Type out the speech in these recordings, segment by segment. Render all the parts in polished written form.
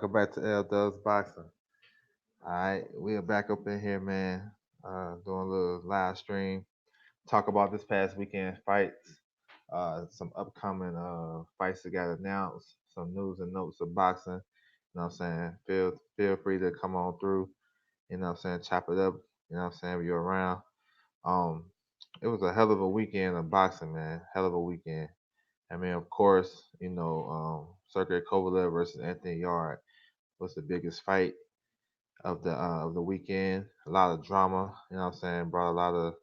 Welcome back to L Dubs Boxing. All right, we are back up in here, man. Doing a little live stream. Talk about this past weekend fights. Some upcoming fights that got announced. Some news and notes of boxing. You know what I'm saying? Feel free to come on through. You know what I'm saying? Chop it up. You know what I'm saying? If you're around. Um, it was a hell of a weekend of boxing, man. Hell of a weekend. I mean, of course, Sergey Kovalev versus Anthony Yard was the biggest fight of the weekend. A lot of drama, you know what I'm saying, brought a lot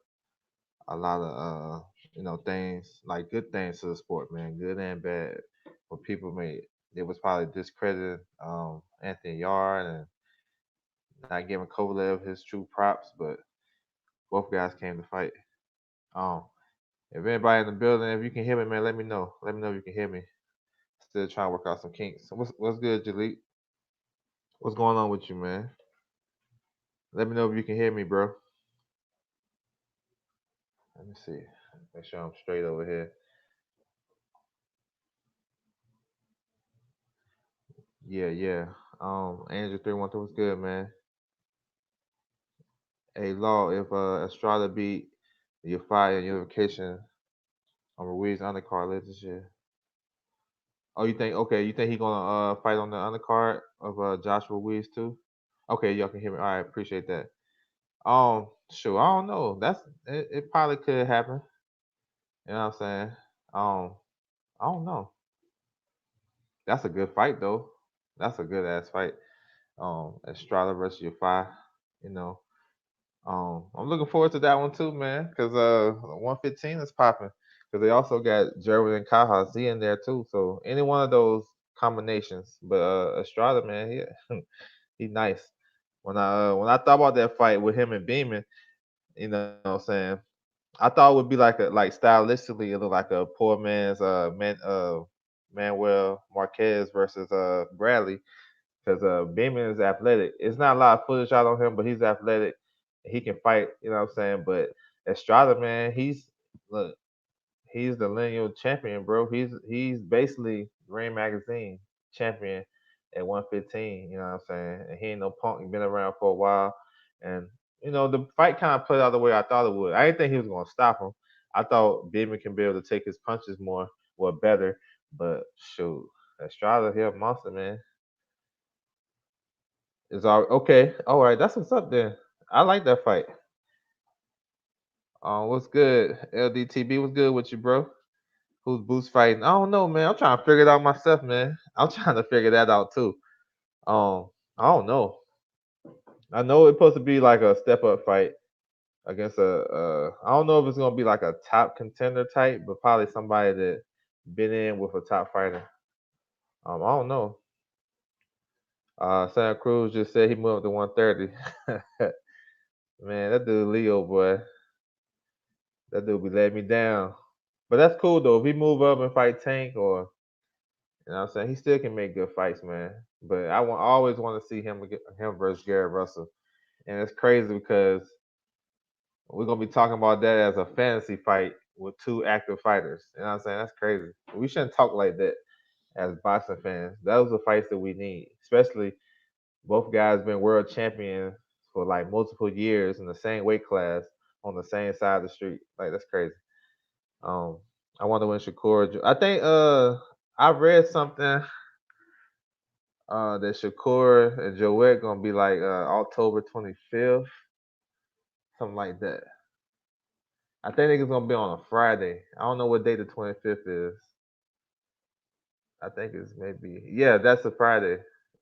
of things like good things to the sport, man, good and bad. What people made it was probably discrediting Anthony Yard and not giving Kovalev his true props, but both guys came to fight. Um, if anybody in the building, if you can hear me, man, let me know. Let me know if you can hear me. Still trying to work out some kinks. What's good, Jalik? What's going on with you, man? Let me know if you can hear me, bro. Let me see. Make sure I'm straight over here. Yeah, yeah. Andrew 313 was good, man. Hey, Law, if Estrada beat your fire and unification on Ruiz undercard later this year. Oh, you think okay? You think he gonna fight on the undercard of Joshua Ruiz too? Okay, y'all can hear me. All right, appreciate that. Sure. I don't know. It probably could happen. You know what I'm saying? Um, I don't know. That's a good fight though. That's a good ass fight. Estrada versus Yafai. You know, I'm looking forward to that one too, man. Cause 115 is popping. Cause they also got Jerwin and Kaha Z in there too. So any one of those combinations. But Estrada, man, he nice. When I thought about that fight with him and Beeman, you know what I'm saying, I thought it would be like stylistically it looked like a poor man's Manuel Marquez versus Bradley because Beeman is athletic. It's not a lot of footage out on him, but he's athletic. He can fight. You know what I'm saying? But Estrada, man, look, he's the lineal champion, bro. He's basically Ring Magazine champion at 115. You know what I'm saying? And he ain't no punk. He been around for a while, and the fight kind of played out the way I thought it would. I didn't think he was gonna stop him. I thought Beeman can be able to take his punches more, well, better. But shoot, Estrada here, a monster, man. Is all okay. All right, that's what's up then. I like that fight. What's good? LDTB, what's good with you, bro? Who's Boost fighting? I don't know, man. I'm trying to figure it out myself, man. I'm trying to figure that out too. I don't know. I know it's supposed to be like a step up fight against I don't know if it's gonna be like a top contender type, but probably somebody that been in with a top fighter. I don't know. Santa Cruz just said he moved up to 130. Man, that dude Leo boy, that dude be letting me down. But that's cool though. If he move up and fight Tank or what I'm saying, he still can make good fights, man. But I always want to see him versus Garrett Russell. And it's crazy because we're gonna be talking about that as a fantasy fight with two active fighters. You know what I'm saying? That's crazy. We shouldn't talk like that as boxing fans. Those are fights that we need. Especially both guys been world champions for like multiple years in the same weight class on the same side of the street. Like that's crazy. Um, I wonder when Shakur. I think I read something that Shakur and Joette gonna be like October 25th, something like that. I think it's gonna be on a Friday. I don't know what day the 25th is. I think it's maybe that's a Friday,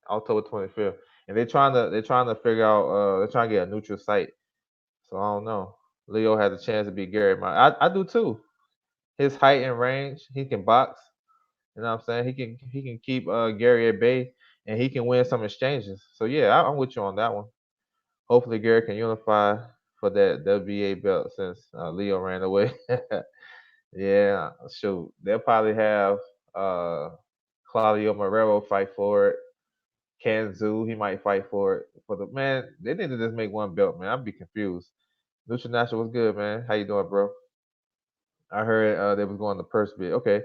October 25th. And they're trying to figure out they're trying to get a neutral site. So I don't know. Leo has a chance to beat Gary. I do too. His height and range, he can box. You know what I'm saying? He can keep Gary at bay, and he can win some exchanges. So yeah, I'm with you on that one. Hopefully, Gary can unify for that WBA belt since Leo ran away. Yeah, shoot, they'll probably have uh, Claudio Marrero fight for it. Kanzu, he might fight for it. For the man, they need to just make one belt, man. I'd be confused. Lucha National was good, man. How you doing, bro? I heard they was going to purse bid. Okay,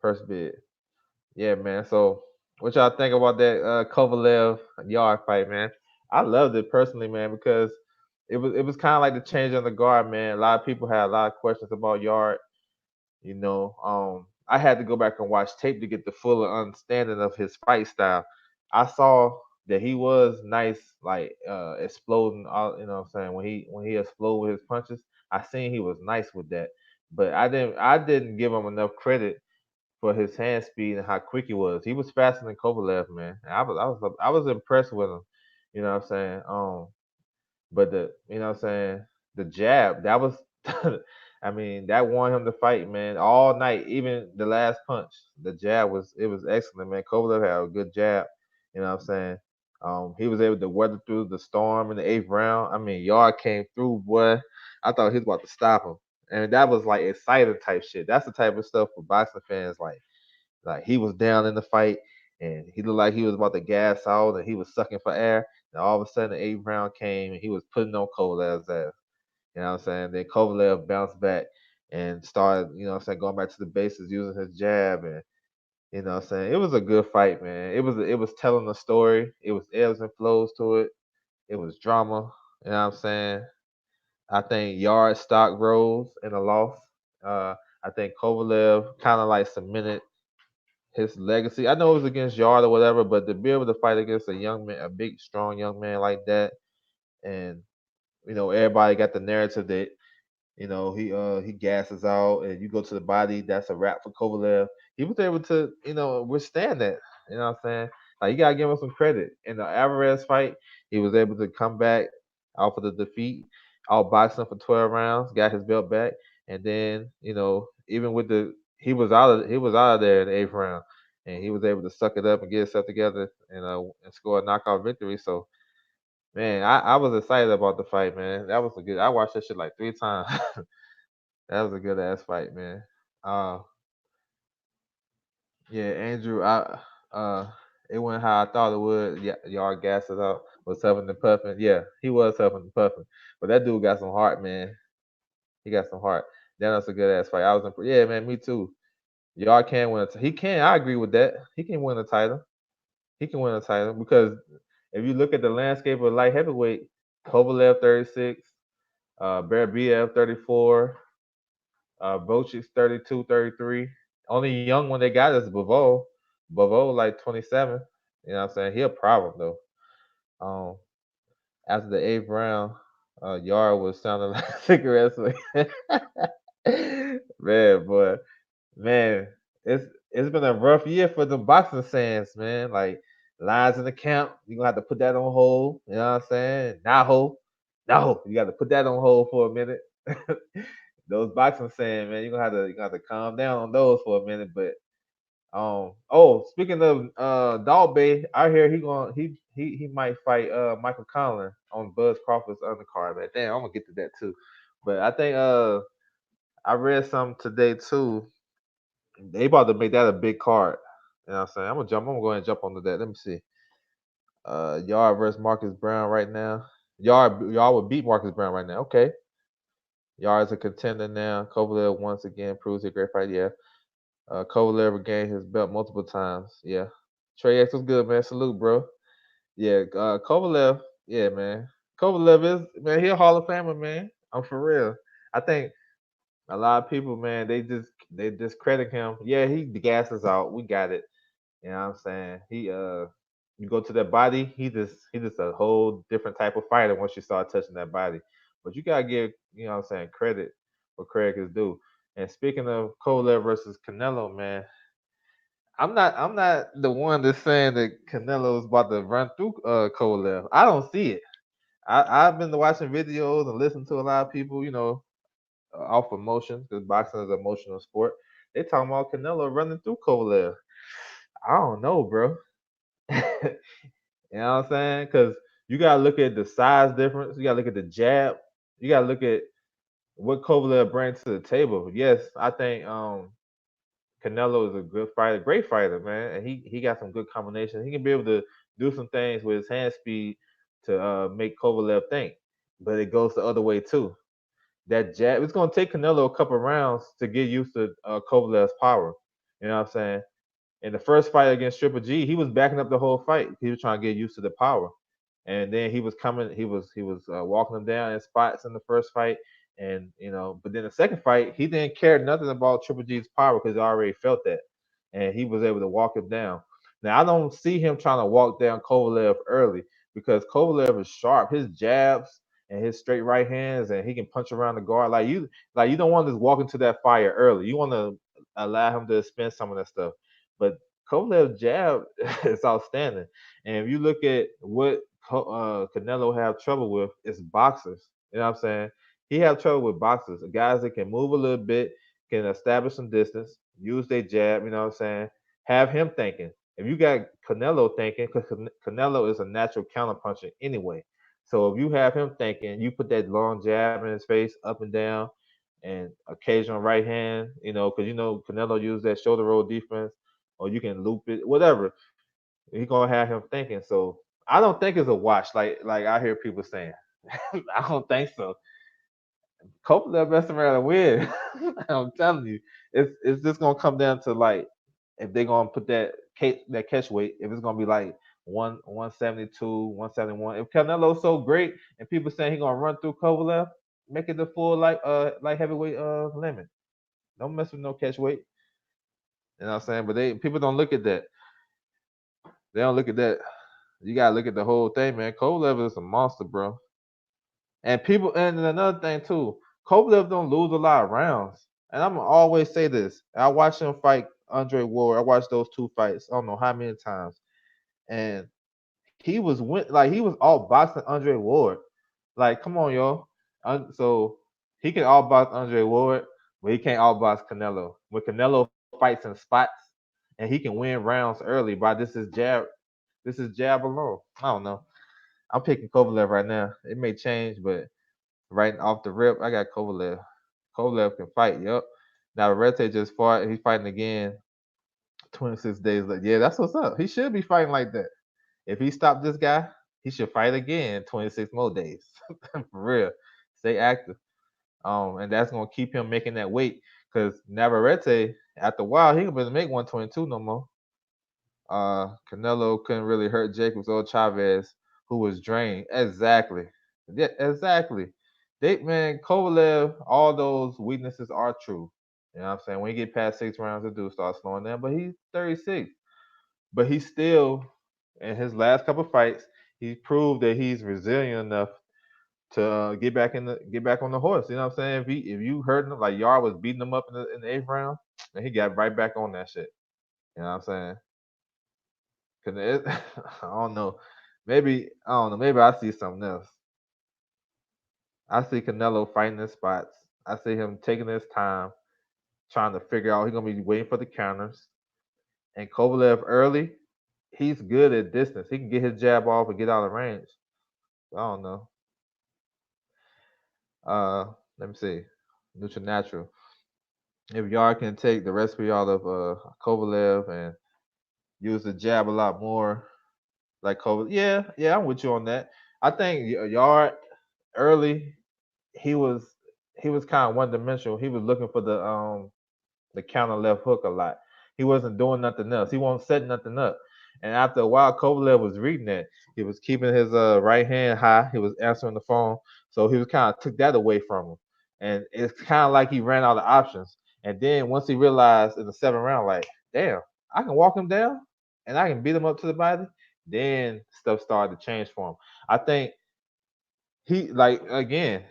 purse bid. Yeah, man. So What y'all think about that Kovalev yard fight, man? I loved it personally, man, because it was kind of like the change on the guard, man. A lot of people had a lot of questions about yard. I had to go back and watch tape to get the fuller understanding of his fight style. I saw that he was nice, like exploding. All what I'm saying, when he exploded with his punches, I seen he was nice with that. But I didn't give him enough credit for his hand speed and how quick he was. He was faster than Kovalev, man. And I was impressed with him. You know what I'm saying? But what I'm saying, the jab, that was I mean, that won him the fight, man. All night, even the last punch, the jab was excellent, man. Kovalev had a good jab, you know what I'm saying? He was able to weather through the storm in the eighth round. I mean, Yard came through, boy. I thought he was about to stop him. And that was like exciting type shit. That's the type of stuff for boxing fans. Like he was down in the fight and he looked like he was about to gas out and he was sucking for air. And all of a sudden the eighth round came and he was putting on Kovalev's ass. You know what I'm saying? Then Kovalev bounced back and started, going back to the basics using his jab and what I'm saying? It was a good fight, man. It was telling a story. It was ebbs and flows to it. It was drama. You know what I'm saying? I think Yard stock rose in a loss. I think Kovalev kind of like cemented his legacy. I know it was against Yard or whatever, but to be able to fight against a young man, a big, strong young man like that, and everybody got the narrative that he gasses out, and you go to the body, that's a wrap for Kovalev. He was able to withstand that. You know what I'm saying? Like you gotta give him some credit. In the Alvarez fight, he was able to come back off of the defeat, outboxed him for 12 rounds, got his belt back, and then even with the he was out of there in the eighth round, and he was able to suck it up and get himself together and score a knockout victory. So man, I was excited about the fight, man. That was a good. I watched that shit like 3 times. That was a good ass fight, man. Uh, yeah, Andrew, it went how I thought it would. Yeah, Yard gases out, was huffing and puffing. Yeah, he was huffing and puffing, but that dude got some heart, man. He got some heart. That was a good ass fight. I was impressed. Yeah, man, me too. Yard can win. He can. I agree with that. He can win a title. He can win a title because if you look at the landscape of light heavyweight, Kovalev 36, Berbiev 34, Bocic's 32, 33. Only young one they got is Bavo. Bavo like 27. You know what I'm saying? He a problem though. Um, After the eighth round, Yard was sounding like cigarettes. Man, boy, man, it's been a rough year for the boxing fans, man. Like lines in the camp, you gonna have to put that on hold. You know what I'm saying? Naho, no, you got to put that on hold for a minute. Those boxing fans, man, you gonna have to calm down on those for a minute. But speaking of Dog Bay, I hear he might fight Michael Conlan on Buzz Crawford's undercard. Man, damn, I'm gonna get to that too. But I think I read something today too. They about to make that a big card. You know what I'm saying? I'm gonna go ahead and jump onto that. Let me see. Yard versus Marcus Brown right now. Yard would beat Marcus Brown right now. Okay. Yard's a contender now. Kovalev once again proves a great fight. Yeah. Kovalev regained his belt multiple times. Yeah. Trey X was good, man. Salute, bro. Yeah. Kovalev. Yeah, man. Kovalev is man. He a Hall of Famer, man. I'm for real. I think a lot of people, man, they discredit him. Yeah, he gasses out. We got it. You know what I'm saying? You go to that body, he just a whole different type of fighter once you start touching that body. But you gotta give, what I'm saying, credit where credit is due. And speaking of Kovalev versus Canelo, man, I'm not the one that's saying that Canelo is about to run through Kovalev. I don't see it. I've been watching videos and listening to a lot of people, off emotion because boxing is an emotional sport. They talking about Canelo running through Kovalev. I don't know, bro. You know what I'm saying? Because you gotta look at the size difference. You gotta look at the jab. You gotta look at what Kovalev brings to the table. Yes, I think Canelo is a good fighter, great fighter, man, and he got some good combinations. He can be able to do some things with his hand speed to make Kovalev think, but it goes the other way too. That jab, it's gonna take Canelo a couple rounds to get used to Kovalev's power. You know what I'm saying? In the first fight against Triple G, he was backing up the whole fight. He was trying to get used to the power, and then he was coming. He was walking him down in spots in the first fight, and But then the second fight, he didn't care nothing about Triple G's power because he already felt that, and he was able to walk him down. Now I don't see him trying to walk down Kovalev early because Kovalev is sharp. His jabs and his straight right hands, and he can punch around the guard. Like you don't want to just walk into that fire early. You want to allow him to spend some of that stuff. But Kovalev's jab is outstanding. And if you look at what Canelo have trouble with, it's boxers. You know what I'm saying? He have trouble with boxers, guys that can move a little bit, can establish some distance, use their jab. You know what I'm saying? Have him thinking. If you got Canelo thinking, because Canelo is a natural counterpuncher anyway. So if you have him thinking, you put that long jab in his face, up and down, and occasional right hand, because Canelo used that shoulder roll defense, or you can loop it, whatever. He gonna have him thinking. So I don't think it's a wash, like I hear people saying. I don't think so. Kovalev best around to win. I'm telling you, it's just gonna come down to like if they're gonna put that catch weight, if it's gonna be like 172, 171. If Canelo's so great and people saying he gonna run through Kovalev, make it the full like heavyweight limit. Don't mess with no catch weight. You know what I'm saying? But people don't look at that. They don't look at that. You gotta look at the whole thing, man. Kovalev is a monster, bro. And another thing too, Kovalev don't lose a lot of rounds. And I'm gonna always say this. I watched him fight Andre Ward. I watched those two fights. I don't know how many times. And he was all boxing Andre Ward. Like, come on, y'all. So he can all box Andre Ward, but he can't all box Canelo. When Canelo fights in spots and he can win rounds early by this is jab alone. I don't know. I'm picking Kovalev right now. It may change, but right off the rip, I got Kovalev. Kovalev can fight. Yup. Now Rete just fought. He's fighting again. 26 days later. Yeah, that's what's up. He should be fighting like that. If he stopped this guy, he should fight again 26 more days. For real. Stay active. And that's gonna keep him making that weight. Because Navarrete, after a while, he can really make 122 no more. Canelo couldn't really hurt Jacobs or Chavez, who was drained. Exactly. Yeah, exactly. Kovalev, all those weaknesses are true. You know what I'm saying? When you get past 6 rounds, the dude starts slowing down. But he's 36. But he's still, in his last couple fights, he proved that he's resilient enough to get back on the horse. You know what I'm saying? If you heard him, like Yard was beating him up in the 8th round, and he got right back on that shit. You know what I'm saying? Cause I don't know. Maybe I don't know. Maybe I see something else. I see Canelo fighting in spots. I see him taking his time, trying to figure out. He's gonna be waiting for the counters. And Kovalev early, he's good at distance. He can get his jab off and get out of range. I don't know. Let me see. Neutral natural. If Yard can take the recipe out of Kovalev and use the jab a lot more, like Kovalev. Yeah, I'm with you on that. I think Yard early he was he was kind of one dimensional. He was looking for the counter left hook a lot. He wasn't doing nothing else. He wasn't setting nothing up. And after a while, Kovalev was reading that. He was keeping his right hand high. He was answering the phone, so he was kind of took that away from him. And it's kind of like he ran out of options. And then once he realized in the 7th round, like, damn, I can walk him down and I can beat him up to the body. Then stuff started to change for him. I think he like again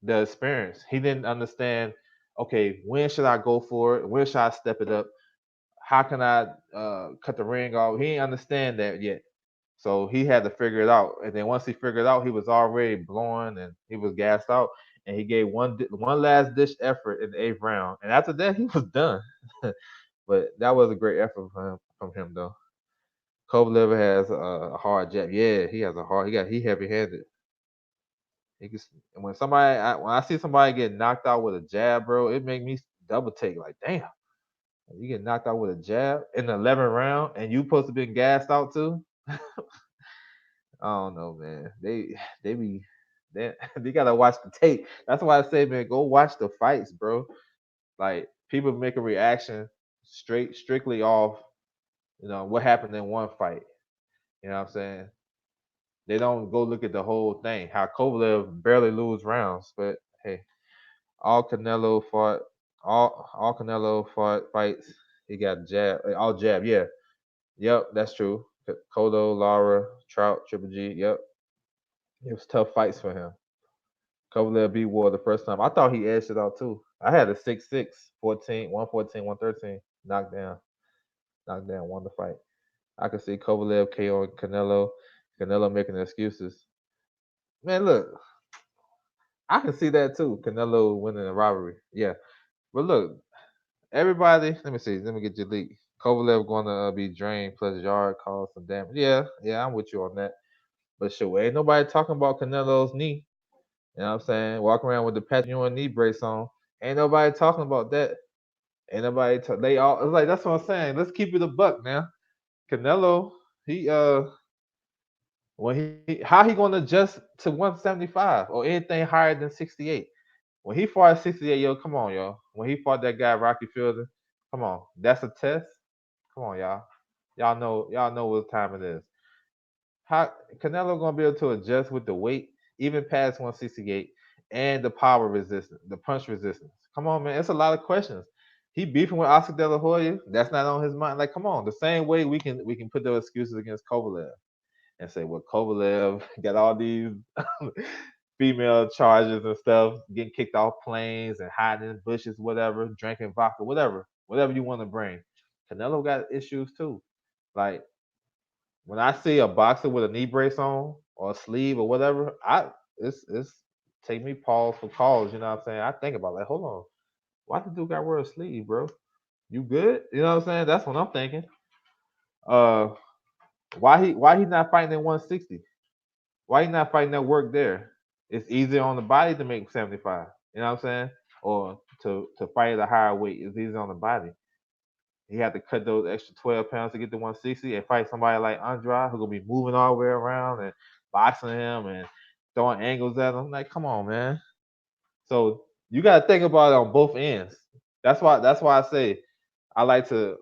the experience. He didn't understand. Okay, when should I go for it? When should I step it up? How can I cut the ring off? He didn't understand that yet, so he had to figure it out. And then once he figured it out, he was already blowing and he was gassed out. And he gave one last dish effort in the 8th round, and after that, he was done. But that was a great effort from him though. Kovalev has a hard jab. Yeah, he has a hard. He heavy handed. He can, when I see somebody get knocked out with a jab, bro, it make me double take. Like, damn, you get knocked out with a jab in the 11th round, and you supposed to be gassed out too. I don't know, man. They be they gotta watch the tape. That's why I say, man, go watch the fights, bro. Like people make a reaction strictly off what happened in one fight. You know what I'm saying? They don't go look at the whole thing. How Kovalev barely lose rounds, but hey, all Canelo fought, all Canelo fought fights. He got jab, all jab. Yeah, yep, that's true. Cotto, Lara, Trout, Triple G. Yep, it was tough fights for him. Kovalev beat Ward the first time. I thought he edged it out too. I had a 6-6, 14, 114, 113, knocked down, won the fight. I could see Kovalev KO Canelo, Canelo making excuses. Man, look, I can see that too. Canelo winning the robbery. Yeah. But look, everybody, let me see. Let me get your leak. Kovalev going to be drained plus yard, cause some damage. Yeah, I'm with you on that. But sure, ain't nobody talking about Canelo's knee. You know what I'm saying? Walking around with the Patrick Ewing knee brace on. Ain't nobody talking about that. Ain't nobody. They all. It's like that's what I'm saying. Let's keep it a buck now. Canelo, he when how he gonna adjust to 175 or anything higher than 68? When he fought at 68, yo, come on, yo. When he fought that guy Rocky Fielder, come on, that's a test. Come on, y'all. Y'all know what time it is. How Canelo gonna be able to adjust with the weight, even past 168, and the power resistance, the punch resistance? Come on, man. It's a lot of questions. He beefing with Oscar De La Hoya. That's not on his mind. Like, come on. The same way we can put those excuses against Kovalev and say, well, Kovalev got all these female charges and stuff, getting kicked off planes and hiding in bushes, whatever, drinking vodka, whatever you want to bring. Canelo got issues too. Like when I see a boxer with a knee brace on or a sleeve or whatever, it's take me pause for cause. You know what I'm saying? I think about like, hold on, why the dude got to wear a sleeve, bro? You good? You know what I'm saying? That's what I'm thinking. Uh, why he not fighting in 160? Why he not fighting that work there? It's easier on the body to make 75. You know what I'm saying? Or to fight at a higher weight. It's easier on the body. He had to cut those extra 12 pounds to get to 160 and fight somebody like Andrade who's gonna be moving all the way around and boxing him and throwing angles at him. Like, come on, man. So you gotta think about it on both ends. That's why I say I like to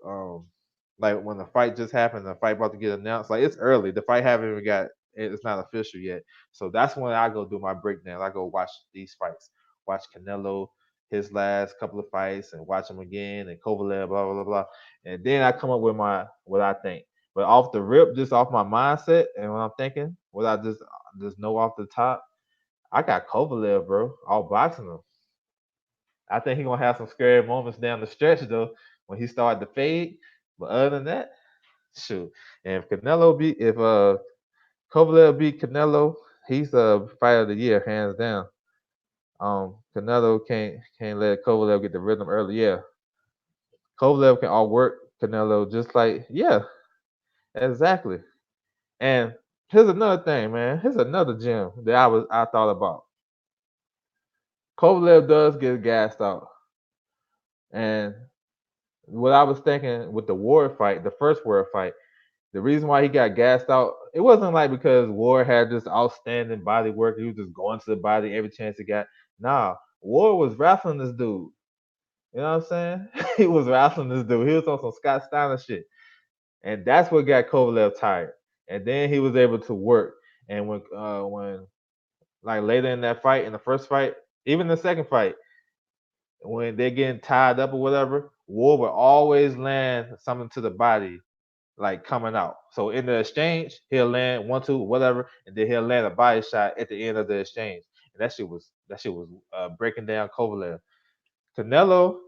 like when the fight just happened, the fight about to get announced. Like it's early. The fight haven't even got it's not official yet. So that's when I go do my breakdown. I go watch these fights. Watch Canelo, his last couple of fights, and watch him again, and Kovalev, blah blah blah. And then I come up with my what I think. But off the rip, just off my mindset and what I'm thinking, what I just know off the top, I got Kovalev, bro. All boxing him. I think he's gonna have some scary moments down the stretch though when he started to fade. But other than that, shoot. And if Kovalev beat Canelo, he's the fighter of the year, hands down. Canelo can't let Kovalev get the rhythm early. Yeah. Kovalev can outwork Canelo just like, yeah, exactly. And here's another thing, man. Here's another gem that I thought about. Kovalev does get gassed out. And what I was thinking with the Ward fight, the first Ward fight, the reason why he got gassed out, it wasn't like because Ward had this outstanding body work. He was just going to the body every chance he got. Nah, Ward was wrestling this dude. You know what I'm saying? He was wrestling this dude. He was on some Scott Steiner shit. And that's what got Kovalev tired. And then he was able to work. And when like later in that fight, in the first fight, even the second fight, when they're getting tied up or whatever, Ward would always land something to the body like coming out. So in the exchange, he'll land 1-2, whatever, and then he'll land a body shot at the end of the exchange. And that shit was breaking down Kovalev. Canelo,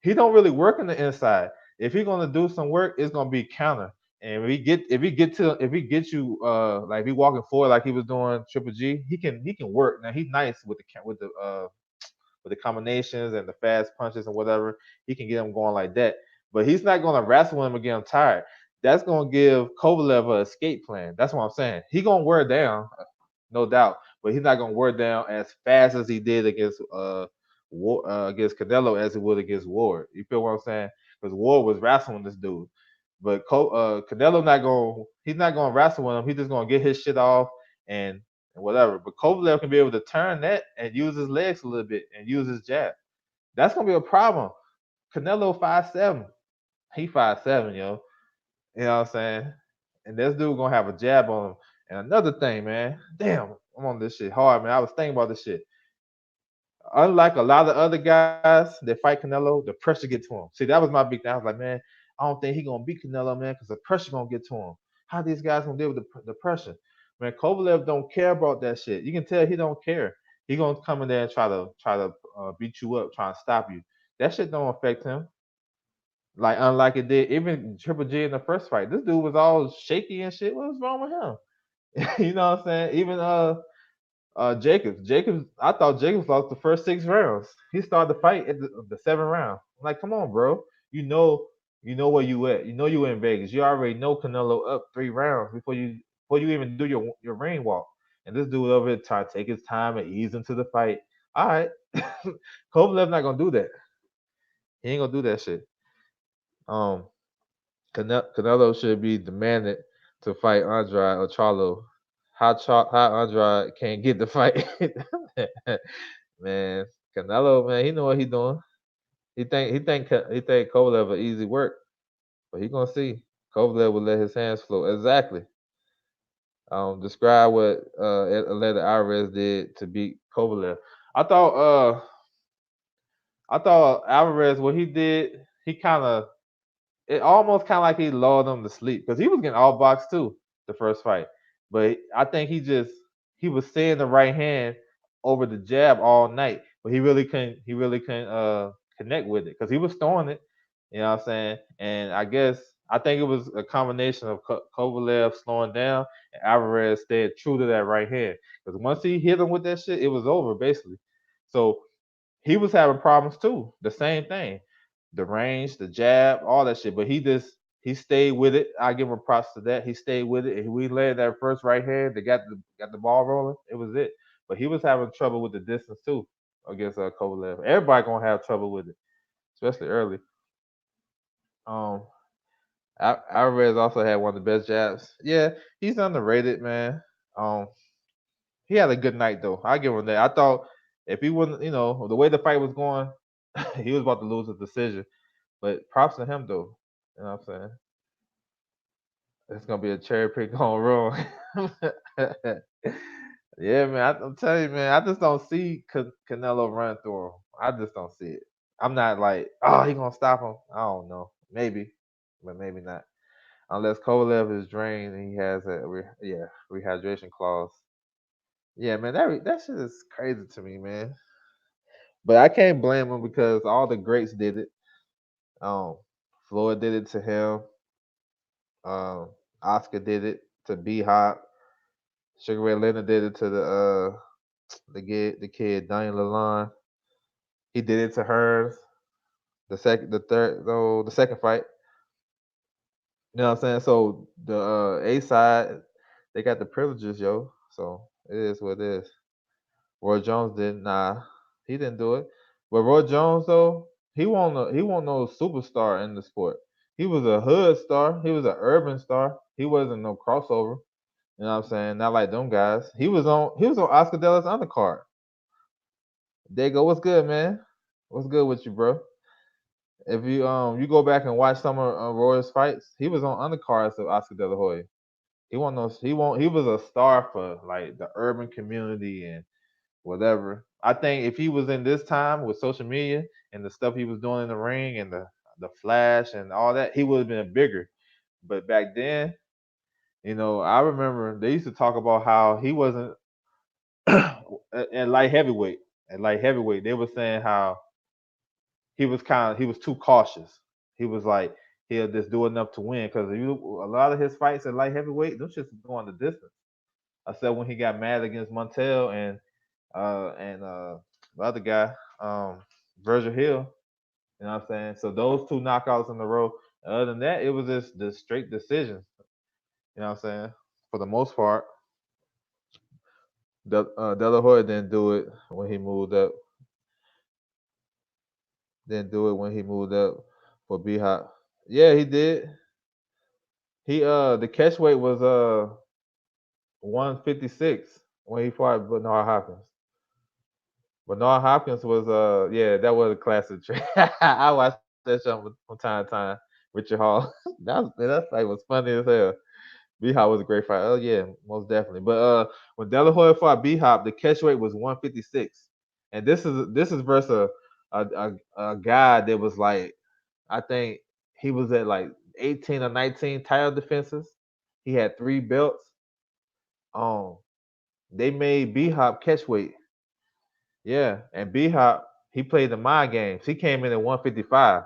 he don't really work on the inside. If he's gonna do some work, it's gonna be counter. And if he gets you like if he walking forward like he was doing Triple G, he can work. Now he's nice with the combinations and the fast punches and whatever. He can get him going like that. But he's not going to wrestle him and get him tired. That's going to give Kovalev an escape plan. That's what I'm saying. He going to wear down, no doubt, but he's not going to wear down as fast as he did against Canelo as he would against Ward. You feel what I'm saying? Because Ward was wrestling this dude. But Canelo he's not going to wrestle with him. He's just going to get his shit off and whatever. But Kovalev can be able to turn that and use his legs a little bit and use his jab. That's gonna be a problem. Canelo 5'7". He 5'7", yo. You know what I'm saying? And this dude gonna have a jab on him. And another thing, man, damn, I'm on this shit hard, man. I was thinking about this shit. Unlike a lot of other guys that fight Canelo, the pressure get to him. See, that was my big thing. I was like, man, I don't think he gonna beat Canelo, man, because the pressure gonna get to him. How these guys gonna deal with the pressure? Man, Kovalev don't care about that shit. You can tell he don't care. He gonna come in there and try to beat you up, trying to stop you. That shit don't affect him. Like unlike it did even Triple G in the first fight. This dude was all shaky and shit. What was wrong with him? You know what I'm saying? Even Jacobs. Jacobs, I thought Jacobs lost the first 6 rounds. He started the fight at the 7th round. I'm like, come on, bro. You know where you at. You know you in Vegas. You already know Canelo up 3 rounds before you even do your ring walk. And this dude over here trying to take his time and ease into the fight. All right. Kovalev not gonna do that. He ain't gonna do that shit. Um Canelo should be demanded to fight Andrade or Charlo. How Andrade can't get the fight. Man, Canelo, man, he know what he doing. He think Kovalev a easy work, but he gonna see. Kovalev will let his hands flow. Exactly. Describe what Aleta Alvarez did to beat Kovalev. I thought Alvarez what he did, he kind of it almost kind of like he lulled him to sleep because he was getting all boxed too the first fight, but I think he was seeing the right hand over the jab all night, but he really couldn't connect with it because he was throwing it. You know what I'm saying? And I think it was a combination of Kovalev slowing down and Alvarez stayed true to that right hand because once he hit him with that shit, it was over basically. So he was having problems too. The same thing, the range, the jab, all that shit. But he stayed with it. I give him props to that. He stayed with it, and we landed that first right hand. They got the ball rolling. It was it. But he was having trouble with the distance too against Kovalev. Everybody gonna have trouble with it, especially early. Um, Alvarez also had one of the best jabs. Yeah, he's underrated, man. Um, he had a good night though. I give him that. I thought if he wouldn't, the way the fight was going, he was about to lose a decision. But props to him though. You know what I'm saying? It's gonna be a cherry pick on wrong. Yeah, man. I'm telling you, man. I just don't see Canelo run through him. I just don't see it. I'm not like, oh, he gonna stop him. I don't know. Maybe, but maybe not. Unless Kovalev is drained and he has rehydration clause. Yeah, man. That shit is crazy to me, man. But I can't blame him because all the greats did it. Um, Floyd did it to him. Um, Oscar did it to B Hop. Sugar Ray Leonard did it to the kid Daniel Lalonde. He did it to hers. The second fight. You know what I'm saying? So the A side, they got the privileges, yo. So it is what it is. Roy Jones didn't. Nah, he didn't do it. But Roy Jones though, he won't no superstar in the sport. He was a hood star. He was an urban star. He wasn't no crossover. You know what I'm saying? Not like them guys. He was on Oscar De La's undercard. There you go. What's good, man? What's good with you, bro? If you go back and watch some of Roy's fights, he was on undercards of Oscar De La Hoya. He was a star for like the urban community and whatever. I think if he was in this time with social media and the stuff he was doing in the ring and the flash and all that, he would have been bigger. But back then, I remember they used to talk about how he wasn't at light heavyweight. At light heavyweight, they were saying how he was too cautious. He was like he'll just do enough to win because a lot of his fights at light heavyweight, those shits was going the distance. I said when he got mad against Montel and the other guy, Virgil Hill. You know what I'm saying? So those two knockouts in a row. Other than that, it was just the straight decisions. You know what I'm saying? For the most part, De La Hoya didn't do it when he moved up. Didn't do it when he moved up for B Hop. Yeah, he did. The catch weight was 156 when he fought Bernard Hopkins. Bernard Hopkins was that was a classic trick. I watched that show from time to time. Richard Hall. That fight was funny as hell. B Hop was a great fight. Oh yeah, most definitely. But when De La Hoya fought B Hop, the catch weight was 156, and this is versus a guy that was like, I think he was at like 18 or 19 title defenses. He had 3 belts. Um, they made B Hop catch weight. Yeah, and B Hop he played the mind games. He came in at 155.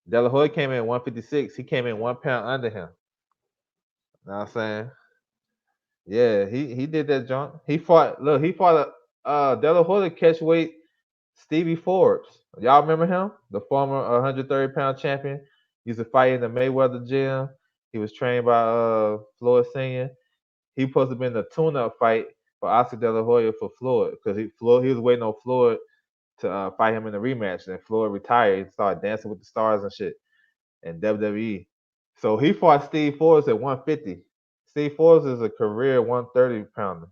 De La Hoya came in at 156. He came in 1 pound under him. You know what I'm saying? Yeah, he did that junk. He fought De La Hoya catch weight Stevie Forbes. Y'all remember him? The former 130-pound champion. He used to fight in the Mayweather gym. He was trained by Floyd Senior. He supposed to have been the tune-up fight for Oscar De La Hoya for Floyd because he was waiting on Floyd to fight him in the rematch. And Floyd retired and started dancing with the stars and shit in WWE. So he fought Steve Forbes at 150. Steve Forbes is a career 130 pounder.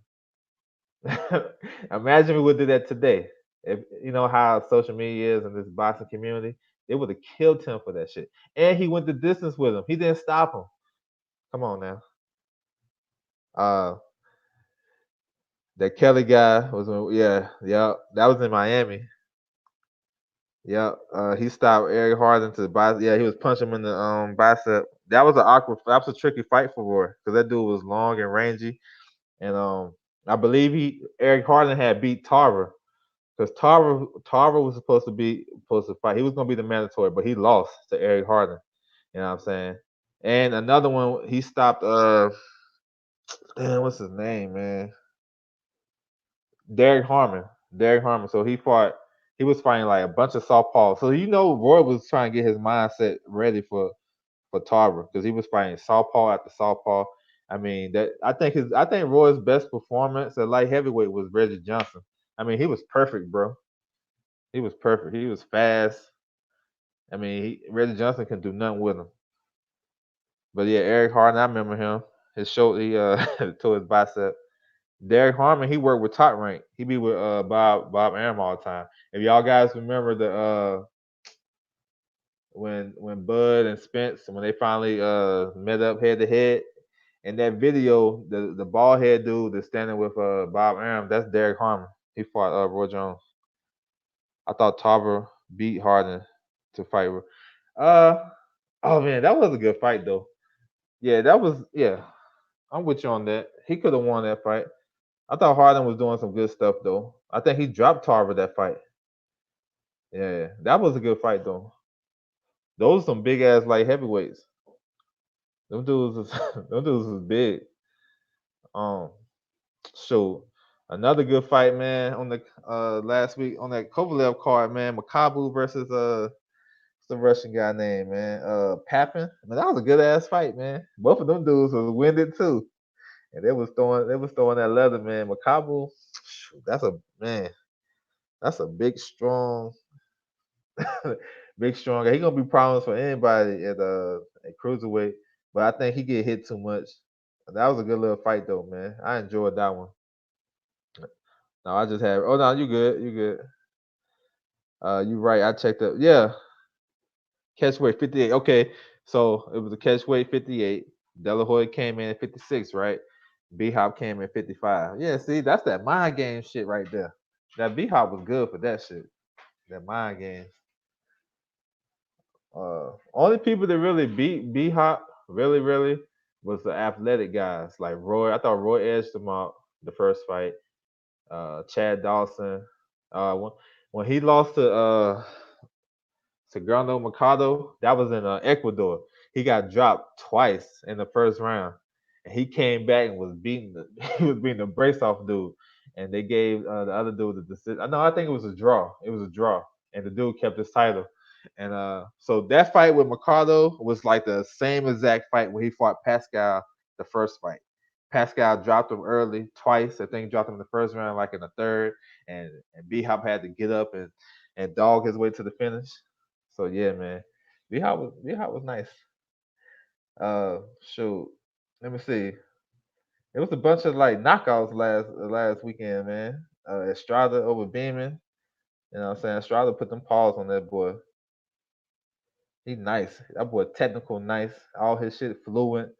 Imagine we would do that today. If you know how social media is in this boxing community, they would have killed him for that shit. And he went the distance with him. He didn't stop him. Come on now. Uh, that Kelly guy was yeah, that was in Miami. Yeah, he stopped Eric Harden to bicep. Yeah, he was punching him in the bicep. That was a tricky fight for Roy because that dude was long and rangy, and I believe Eric Harden had beat Tarver because Tarver was supposed to fight. He was gonna be the mandatory, but he lost to Eric Harden. You know what I'm saying? And another one, he stopped. Damn, what's his name, man? Derek Harmon. Derek Harmon. So he fought. He was fighting like a bunch of southpaws. So Roy was trying to get his mindset ready for Tarver because he was fighting southpaw after southpaw. I mean that I think Roy's best performance at light heavyweight was Reggie Johnson. I mean he was perfect, bro. He was perfect. He was fast. I mean Reggie Johnson can do nothing with him. But yeah, Eric Harden, I remember him. His shoulder, he tore his bicep. Derek Harmon, he worked with Top Rank. He be with Bob Arum all the time. If y'all guys remember the when Bud and Spence when they finally met up head to head in that video, the bald head dude that's standing with Bob Arum, that's Derek Harmon. He fought Roy Jones. I thought Tarver beat Harden to fight. Uh oh man, that was a good fight though. Yeah. I'm with you on that. He could have won that fight. I thought Harden was doing some good stuff though. I think he dropped Tarver that fight. Yeah, that was a good fight though. Those some big ass light heavyweights. Them dudes was big. Um, so another good fight, man. On the last week on that Kovalev card, man. Makabu versus what's the Russian guy name, man? Papin. Man, that was a good ass fight, man. Both of them dudes was winded too, and they was throwing that leather, man. Makabu, that's a man. That's a big, strong, big, strong guy. He gonna be problems for anybody at cruiserweight, but I think he get hit too much. That was a good little fight though, man. I enjoyed that one. No, I just had. Oh no, you good? You good? You right. I checked up. Yeah, catch weight 58. Okay, so it was a catch weight 58. De La Hoya came in at 56, right? B Hop came in 55. Yeah, see, that's that mind game shit right there. That B Hop was good for that shit. That mind game. Only people that really beat B Hop, really, was the athletic guys. Like Roy. I thought Roy edged him out the first fight. Chad Dawson. When he lost to Sagrado Mercado, that was in Ecuador. He got dropped twice in the first round, and he came back and was beating the he was beating the brace off dude, and they gave the other dude the decision. No, I think it was a draw. It was a draw, and the dude kept his title. And so that fight with Mercado was like the same exact fight where he fought Pascal the first fight. Pascal dropped him early twice. I think he dropped him in the first round, like in the third, and B Hop had to get up and dog his way to the finish. So yeah, man, B Hop was nice. Shoot, let me see. It was a bunch of like knockouts last weekend, man. Estrada over Beeman. You know what I'm saying? Estrada put them paws on that boy. He nice. That boy technical nice. All his shit fluent.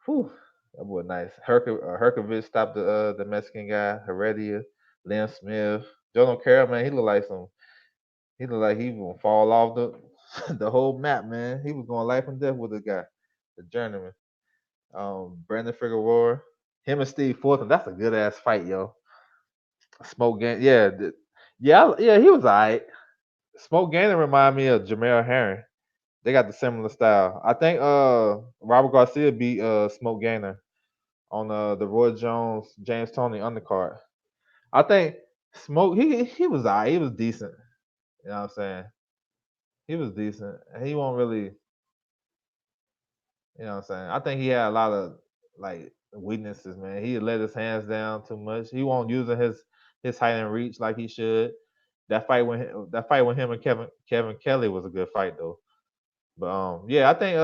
Whew. That boy nice. Herkovich stopped the Mexican guy. Heredia, Liam Smith. Joe don't care, man. He look like some. He look like he gonna fall off the the whole map, man. He was going life and death with the guy, the journeyman. Brandon Figueroa. Him and Steve Fulton. That's a good ass fight, yo. Smoke game. Yeah, yeah. He was alright. Smoke Gainer remind me of Jamel Herring. They got the similar style. I think Robert Garcia beat Smoke Gainer on the Roy Jones James Toney undercard. I think Smoke he was alright. He was decent. You know what I'm saying? He was decent. He won't really. You know what I'm saying? I think he had a lot of like weaknesses, man. He let his hands down too much. He won't using his height and reach like he should. That fight with him and Kevin Kelly was a good fight though. But yeah, I think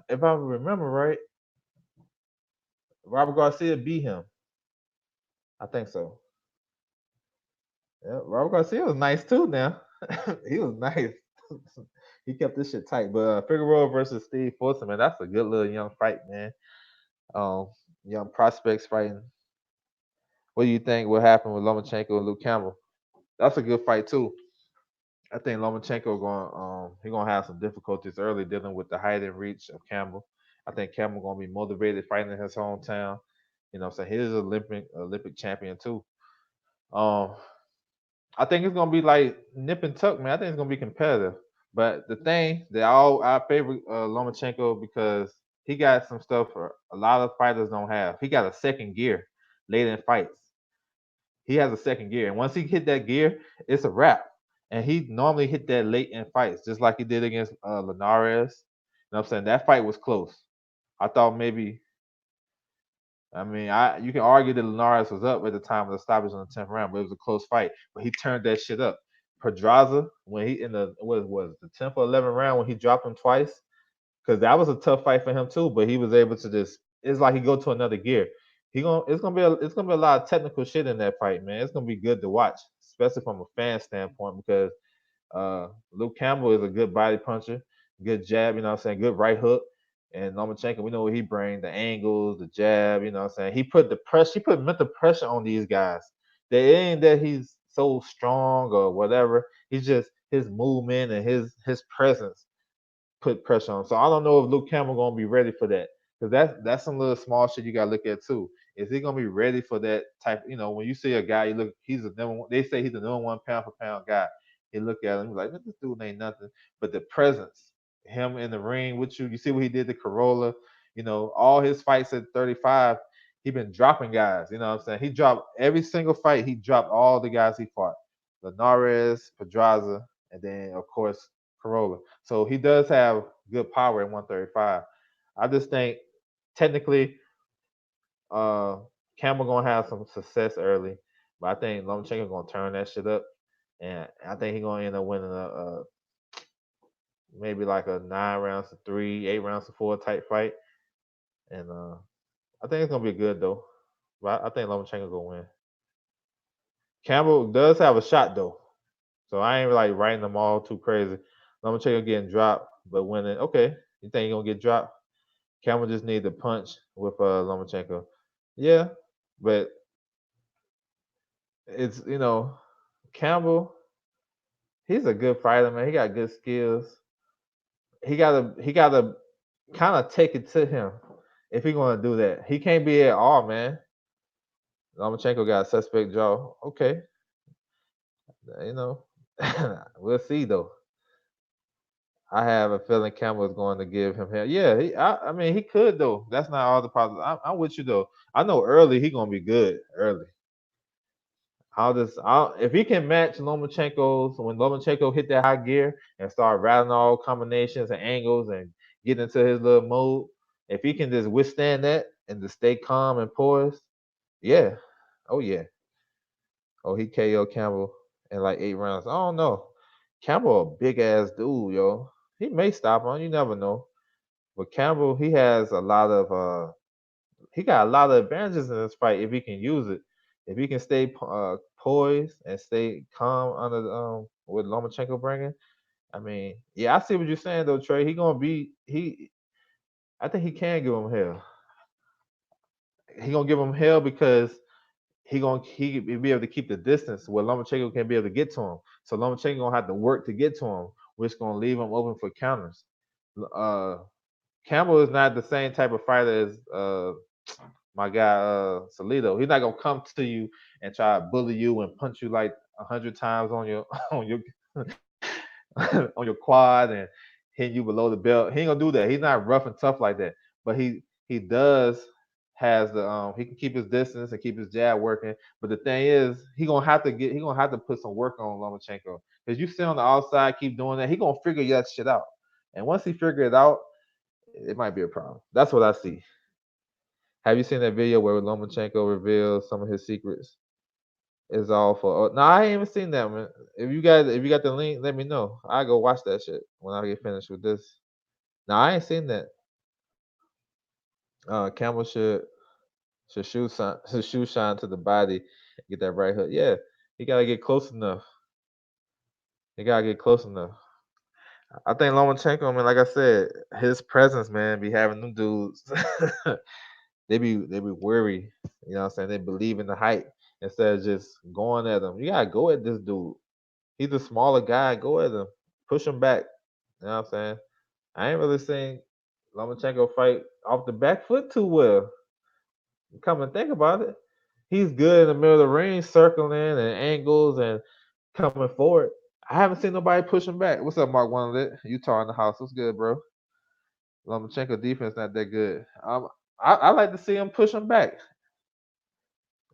if I remember right, Robert Garcia beat him. I think so. Yeah, Robert Garcia was nice too. Now he was nice. He kept this shit tight. But Figueroa versus Steve Fulton, man, that's a good little young fight, man. Um, young prospects fighting. What do you think will happen with Lomachenko and Luke Campbell? That's a good fight too. I think Lomachenko gonna have some difficulties early dealing with the height and reach of Campbell. I think Campbell gonna be motivated fighting in his hometown. You know, so he's an Olympic champion too. Um, I think it's gonna be like nip and tuck, man. I think it's gonna be competitive. But the thing that I favor Lomachenko because he got some stuff a lot of fighters don't have. He got a second gear late in fights. He has a second gear, and once he hit that gear, it's a wrap. And he normally hit that late in fights, just like he did against Linares. You know what I'm saying? That fight was close. I thought maybe. I mean, you can argue that Linares was up at the time of the stoppage in the 10th round, but it was a close fight. But he turned that shit up. Pedraza, when he in the what was it, the 10th or 11th round when he dropped him twice, because that was a tough fight for him too. But he was able to just. It's like he go to another gear. It's gonna be a lot of technical shit in that fight, man. It's gonna be good to watch, especially from a fan standpoint, because Luke Campbell is a good body puncher, good jab, you know what I'm saying, good right hook. And Lomachenko, we know what he brings, the angles, the jab, you know what I'm saying. He put mental pressure on these guys. They ain't that he's so strong or whatever. He's just his movement and his presence put pressure on. So I don't know if Luke Campbell gonna be ready for that because that's some little small shit you gotta look at too. Is he gonna be ready for that type? You know, when you see a guy, you look, he's the number one. They say he's the number one pound for pound guy. You look at him, he's like, this dude ain't nothing. But the presence, him in the ring with you, you see what he did to Corolla. You know, all his fights at 35, he been dropping guys. You know what I'm saying? He dropped every single fight. He dropped all the guys he fought. Linares, Pedraza, and then of course Corolla. So he does have good power at 135. I just think technically uh Campbell gonna have some success early, but I think Lomachenko gonna turn that shit up, and I think he gonna end up winning a maybe like a 9 rounds to 3, 8 rounds to 4 type fight, and I think it's gonna be good though. But I think Lomachenko gonna win. Campbell does have a shot though, so I ain't like writing them all too crazy. Lomachenko getting dropped, but winning. Okay, you think he gonna get dropped? Campbell just need to punch with Lomachenko. Yeah, but it's Campbell. He's a good fighter, man. He got good skills. He gotta kind of take it to him if he gonna do that. He can't be at all, man. Lomachenko got a suspect jaw. Okay, you know, we'll see though. I have a feeling Campbell is going to give him hell. Yeah, I mean, he could though. That's not all the positives. I'm with you though. I know early he gonna be good early. If he can match Lomachenko's when Lomachenko hit that high gear and start rattling all combinations and angles and get into his little mode, if he can just withstand that and just stay calm and poised, yeah, oh yeah, oh he KO Campbell in like 8 rounds. I don't know, Campbell a big ass dude, yo. He may stop him, you never know. But Campbell, he got a lot of advantages in this fight if he can use it. If he can stay poised and stay calm under what Lomachenko bringing, I mean, yeah, I see what you're saying though, Trey. He gonna be he. I think he can give him hell. He gonna give him hell because he be able to keep the distance where Lomachenko can't be able to get to him. So Lomachenko gonna have to work to get to him, which gonna leave him open for counters. Uh, Campbell is not the same type of fighter as my guy Salido. He's not gonna come to you and try to bully you and punch you like 100 times on your on your on your quad and hitting you below the belt. He ain't gonna do that. He's not rough and tough like that. But he does has the he can keep his distance and keep his jab working. But the thing is, he gonna have to put some work on Lomachenko. Because you sit on the outside, keep doing that, he gonna figure that shit out. And once he figure it out, it might be a problem. That's what I see. Have you seen that video where Lomachenko reveals some of his secrets? It's all for. No, I ain't even seen that, man. If you got the link, let me know. I go watch that shit when I get finished with this. No, I ain't seen that. Campbell should shoot shine to the body, get that right hook. Yeah, he gotta get close enough. He gotta get close enough. I think Lomachenko, man, like I said, his presence, man, be having them dudes. they be worried. You know what I'm saying? They believe in the hype instead of just going at them. You gotta go at this dude. He's a smaller guy. Go at him. Push him back. You know what I'm saying? I ain't really seen Lomachenko fight off the back foot too well. Come and think about it. He's good in the middle of the ring, circling and angles and coming forward. I haven't seen nobody push him back. What's up, Mark One Utah in the house. What's good, bro? Lomachenko defense not that good. I like to see him push him back.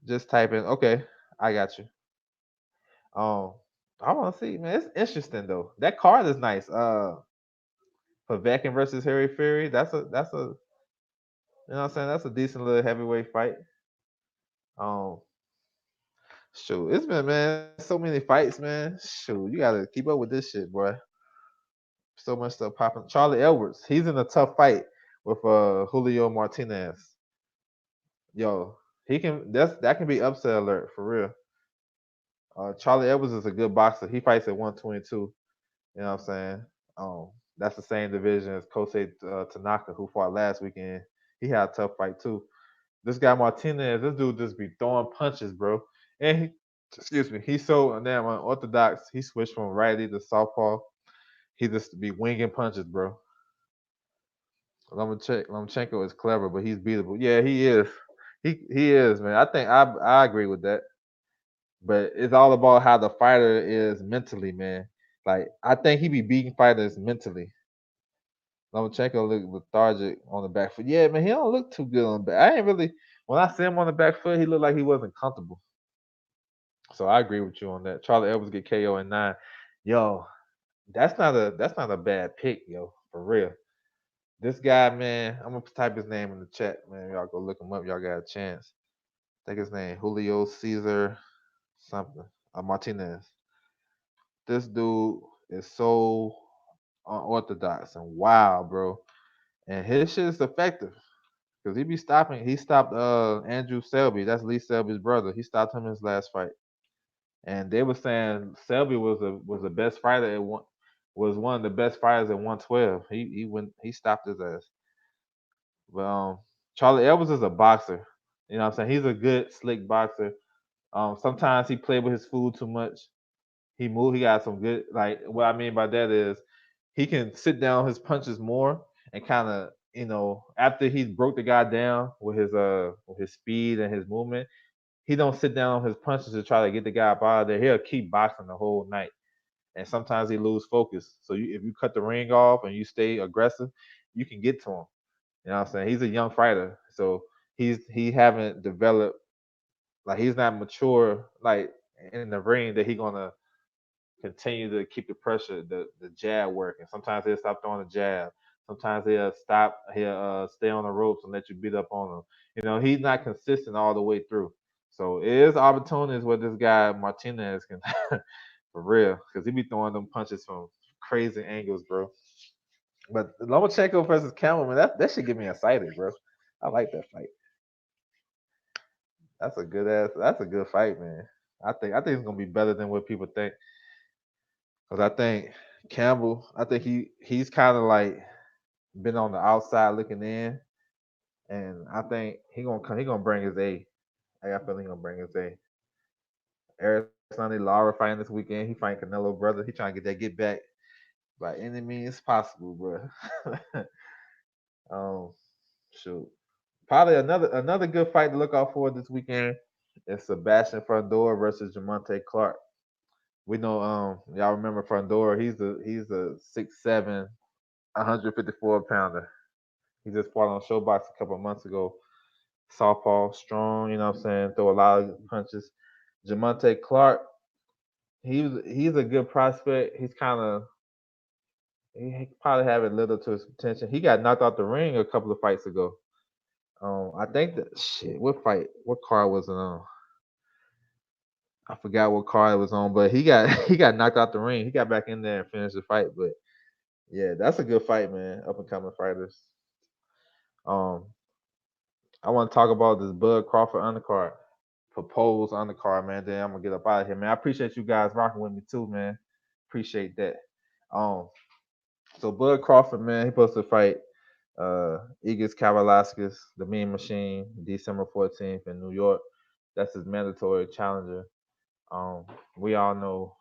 Just type in, okay, I got you. Um, I want to see, man. It's interesting though. That card is nice. Povetkin versus Harry Fury. That's a you know what I'm saying. That's a decent little heavyweight fight. Um, shoot, it's been man so many fights, man. Shoot, you gotta keep up with this shit, boy. So much stuff popping. Charlie Edwards, he's in a tough fight with Julio Martinez. Yo, he can that can be upset alert for real. Charlie Edwards is a good boxer. He fights at 122. You know what I'm saying? That's the same division as Kosei Tanaka, who fought last weekend. He had a tough fight too. This guy Martinez, this dude just be throwing punches, bro. And excuse me, he's so damn unorthodox. He switched from righty to southpaw. He just be winging punches, bro. Lomachenko is clever, but he's beatable. Yeah, he is. He is, man. I agree with that. But it's all about how the fighter is mentally, man. Like I think he be beating fighters mentally. Lomachenko look lethargic on the back foot. Yeah, man, he don't look too good on the back. I ain't really when I see him on the back foot, he looked like he wasn't comfortable. So I agree with you on that. Charlie Edwards get KO in 9. Yo, that's not a bad pick, yo, for real. This guy, man, I'm gonna type his name in the chat, man. Y'all go look him up. Y'all got a chance. I think his name Julio Caesar something. Martinez. This dude is so unorthodox and wild, bro. And his shit is effective. Because he be stopping. He stopped Andrew Selby. That's Lee Selby's brother. He stopped him in his last fight. And they were saying Selby was the best fighter at one of the best fighters at 112. He stopped his ass. But Charlie Edwards is a boxer. You know what I'm saying? He's a good slick boxer. Sometimes he played with his food too much. He moved. He got some good. Like what I mean by that is he can sit down his punches more and kind of after he broke the guy down with his speed and his movement, he don't sit down on his punches to try to get the guy up out of there. He'll keep boxing the whole night, and sometimes he lose focus. So if you cut the ring off and you stay aggressive, you can get to him. You know what I'm saying? He's a young fighter, so he haven't developed like he's not mature like in the ring that he gonna continue to keep the pressure, the jab working. Sometimes he'll stop throwing the jab. Sometimes he'll stay on the ropes and let you beat up on him. He's not consistent all the way through. So it is opportunities where this guy Martinez can for real, because he be throwing them punches from crazy angles, bro. But Lomachenko versus Campbell, man, that should get me excited, bro. I like that fight. That's a good fight, man. I think it's gonna be better than what people think. Because I think Campbell, I think he's kind of like been on the outside looking in, and I think he gonna bring his A. I got a feeling he gonna bring his A. Eric Sunday Lara fighting this weekend. He fighting Canelo brother. He trying to get that get back by any means possible, bro. um, shoot. Probably another good fight to look out for this weekend is Sebastian Fundora versus Jamonte Clark. We know y'all remember Fundora. He's a 6'7", 154 pounder. He just fought on Showbox a couple of months ago. Southpaw, strong, you know what I'm saying, throw a lot of punches. Jamonte Clark, he's a good prospect. He probably have a little to his potential. He got knocked out the ring a couple of fights ago. I think that shit. What card was it on? I forgot what card it was on, but he got he got knocked out the ring. He got back in there and finished the fight. But yeah, that's a good fight, man. Up and coming fighters. Um, I want to talk about this Bud Crawford undercard, proposed undercard, man. Then I'm gonna get up out of here, man. I appreciate you guys rocking with me too, man. Appreciate that. Um, so Bud Crawford, man, he supposed to fight Igis Kavalauskas, the Mean Machine, December 14th in New York. That's his mandatory challenger. Um, we all know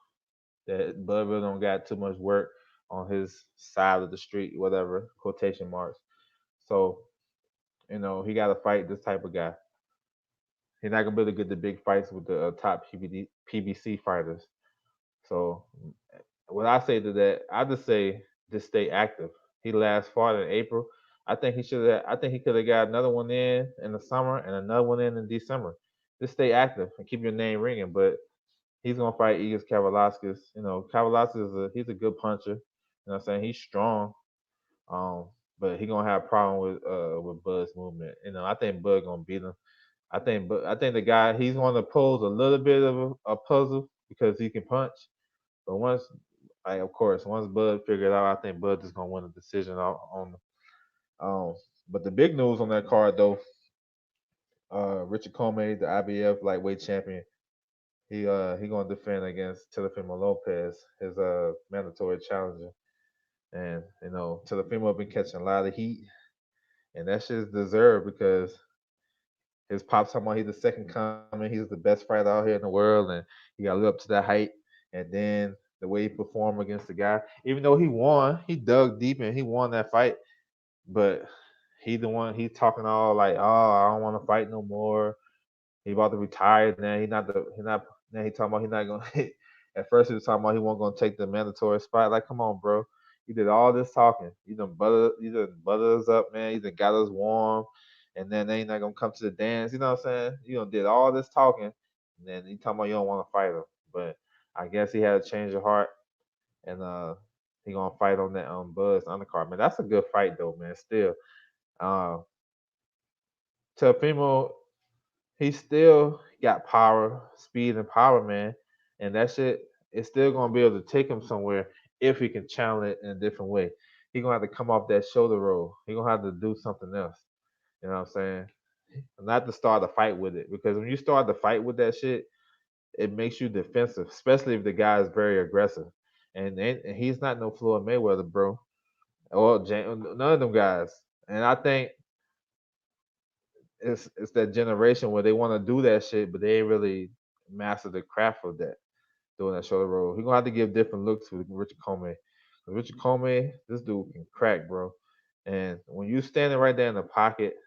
that Bud really don't got too much work on his side of the street, whatever, quotation marks. So, he got to fight this type of guy. He's not gonna be able to get the big fights with the top PBC fighters. So, what I say to that, I just say just stay active. He last fought in April. I think he should have. I think he could have got another one in the summer and another one in December. Just stay active and keep your name ringing. But he's gonna fight Igor Kavalauskas. Kavalauskas he's a good puncher. You know what I'm saying? He's strong. Um, but he gonna have a problem with Bud's movement. I think Bud gonna beat him. I think the guy he's gonna pose a little bit of a puzzle because he can punch. But of course, once Bud figured it out, I think Bud is gonna win the decision on. But the big news on that card though, Richard Commey, the IBF lightweight champion, he gonna defend against Teofimo Lopez, his mandatory challenger. And Teofimo been catching a lot of heat, and that shit's deserved because his pops talking about he's the second coming, he's the best fighter out here in the world, and he got to live up to that height. And then the way he performed against the guy, even though he won, he dug deep and he won that fight. But he's talking all like, oh, I don't want to fight no more. He about to retire now. He not now he talking about he not gonna at first he was talking about he wasn't gonna take the mandatory spot. Like, come on, bro. You did all this talking. You done butter us up, man. You done got us warm. And then they ain't not gonna come to the dance. You know what I'm saying? You done did all this talking, and then you talking about you don't want to fight him. But I guess he had a change of heart, and he gonna fight on that Buzz undercard. Man, that's a good fight though, man. Still, uh, Teofimo, he still got power, speed, and power, man. And that shit is still gonna be able to take him somewhere if he can channel it in a different way. He gonna have to come off that shoulder roll. He gonna have to do something else. You know what I'm saying? Not to start a fight with it, because when you start the fight with that shit, it makes you defensive, especially if the guy is very aggressive. And he's not no Floyd Mayweather, bro, or none of them guys. And I think it's that generation where they want to do that shit, but they ain't really master the craft of that, doing that shoulder roll. He gonna have to give different looks with Richard Commey. Richard Commey, this dude can crack, bro. And when you standing right there in the pocket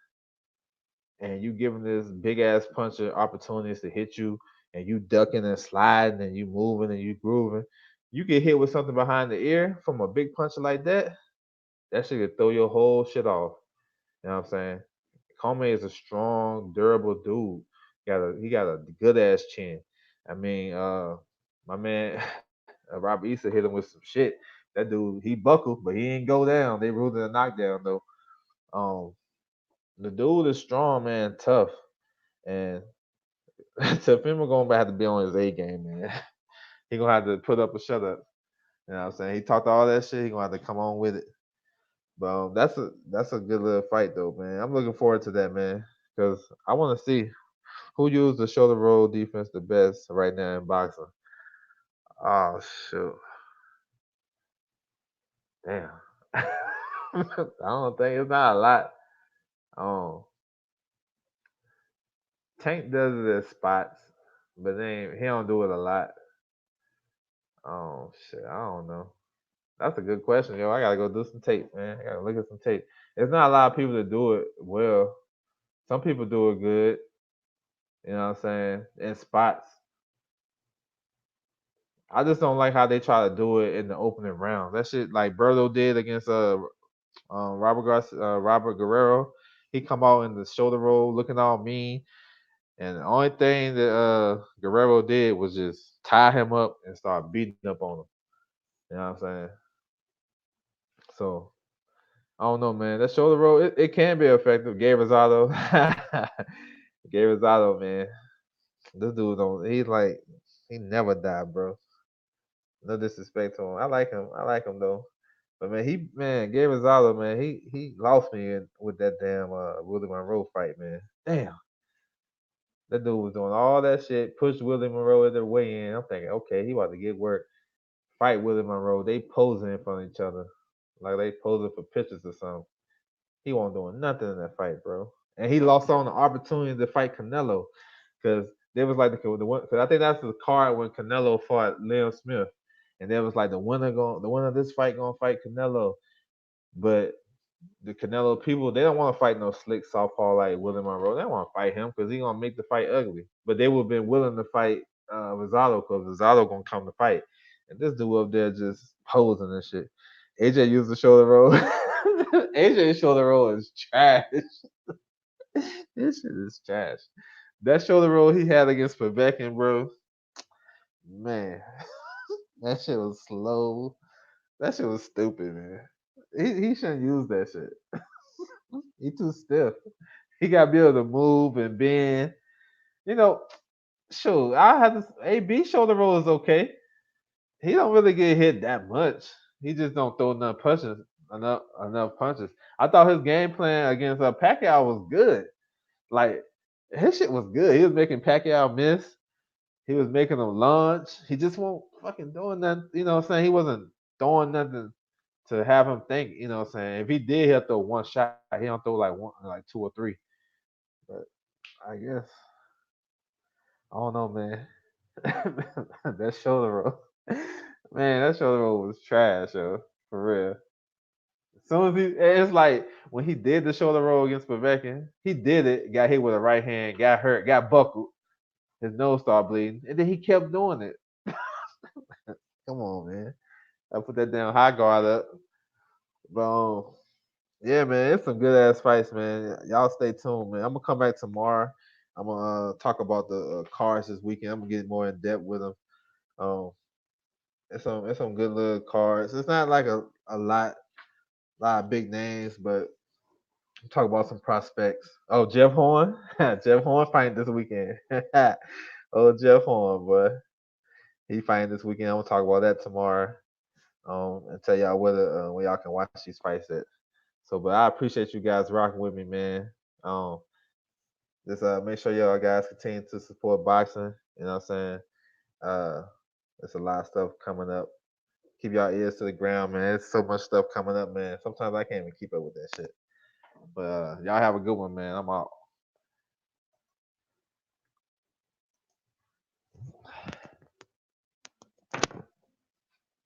and you giving this big ass puncher opportunities to hit you, and you ducking and sliding and you moving and you grooving, you get hit with something behind the ear from a big puncher like that. That shit could throw your whole shit off. You know what I'm saying? Comey is a strong, durable dude. He got a good ass chin. I mean, my man Robert Easter hit him with some shit. That dude, he buckled, but he ain't go down. They ruled it a knockdown though. Um, the dude is strong, man, tough, and Teofimo gonna have to be on his A game, man. He gonna have to put up a shut up. You know what I'm saying? He talked all that shit. He gonna have to come on with it. But that's a good little fight though, man. I'm looking forward to that, man, because I want to see who used the shoulder roll defense the best right now in boxing. Oh shoot. Damn. I don't think it's not a lot. Um, Tank does it at spots, but then he don't do it a lot. Oh shit, I don't know. That's a good question, yo. I gotta go do some tape, man. I gotta look at some tape. There's not a lot of people that do it well. Some people do it good. You know what I'm saying? In spots. I just don't like how they try to do it in the opening round. That shit, like Berto did against Robert Guerrero. He come out in the shoulder roll looking all mean, and the only thing that Guerrero did was just tie him up and start beating up on him. You know what I'm saying? So I don't know, man. That shoulder roll, it can be effective. Gabe Rosado, Gabe Rosado, man. This dude don't. He's like he never died, bro. No disrespect to him. I like him. I like him though. But man, Gabe Rosado, man, he lost me with that damn Willie Monroe fight, man. Damn, that dude was doing all that shit, pushed Willie Monroe in the weigh in. I'm thinking, okay, he about to get work. Fight Willie Monroe. They posing in front of each other, like they posing for pictures or something. He wasn't doing nothing in that fight, bro. And he lost on the opportunity to fight Canelo because there was like the one. Because I think that's the card when Canelo fought Liam Smith, and there was like the winner of this fight gonna fight Canelo, but the Canelo people they don't want to fight no slick southpaw like Willie Monroe. They don't want to fight him because he gonna make the fight ugly. But they would have been willing to fight Rosado because Rosado gonna come to fight, and this dude up there just posing and shit. AJ used the shoulder roll. AJ's shoulder roll is trash. This shit is trash. That shoulder roll he had against Povetkin, bro. Man, that shit was slow. That shit was stupid, man. He shouldn't use that shit. He too stiff. He got to be able to move and bend. You know, shoot, I have to. AB shoulder roll is okay. He don't really get hit that much. He just don't throw enough punches. I thought his game plan against Pacquiao was good. Like his shit was good. He was making Pacquiao miss. He was making him launch. He just won't fucking doing nothing. You know what I'm saying? He wasn't throwing nothing to have him think. You know what I'm saying? If he did, he'll throw one shot. He don't throw like one, like two or three. But I guess I don't know, man. That shoulder roll, man, that shoulder roll was trash, yo, for real. As soon as it's like when he did the shoulder roll against Povetkin, he did it, got hit with a right hand, got hurt, got buckled, his nose started bleeding, and then he kept doing it. Come on, man. I put that damn high guard up. But yeah, man, it's some good ass fights, man. Y'all stay tuned, man. I'm gonna come back tomorrow. I'm gonna talk about the cards this weekend. I'm gonna get more in depth with them. Um, it's some good little cards. It's not like a lot of big names, but talk about some prospects. Oh, Jeff Horn, Jeff Horn fighting this weekend. Oh, Jeff Horn, boy, he fighting this weekend. I'm gonna talk about that tomorrow. And tell y'all where y'all can watch these fights at. So, but I appreciate you guys rocking with me, man. Um, just make sure y'all guys continue to support boxing. You know what I'm saying? Uh, there's a lot of stuff coming up. Keep y'all ears to the ground, man. There's so much stuff coming up, man. Sometimes I can't even keep up with that shit. But y'all have a good one, man. I'm out.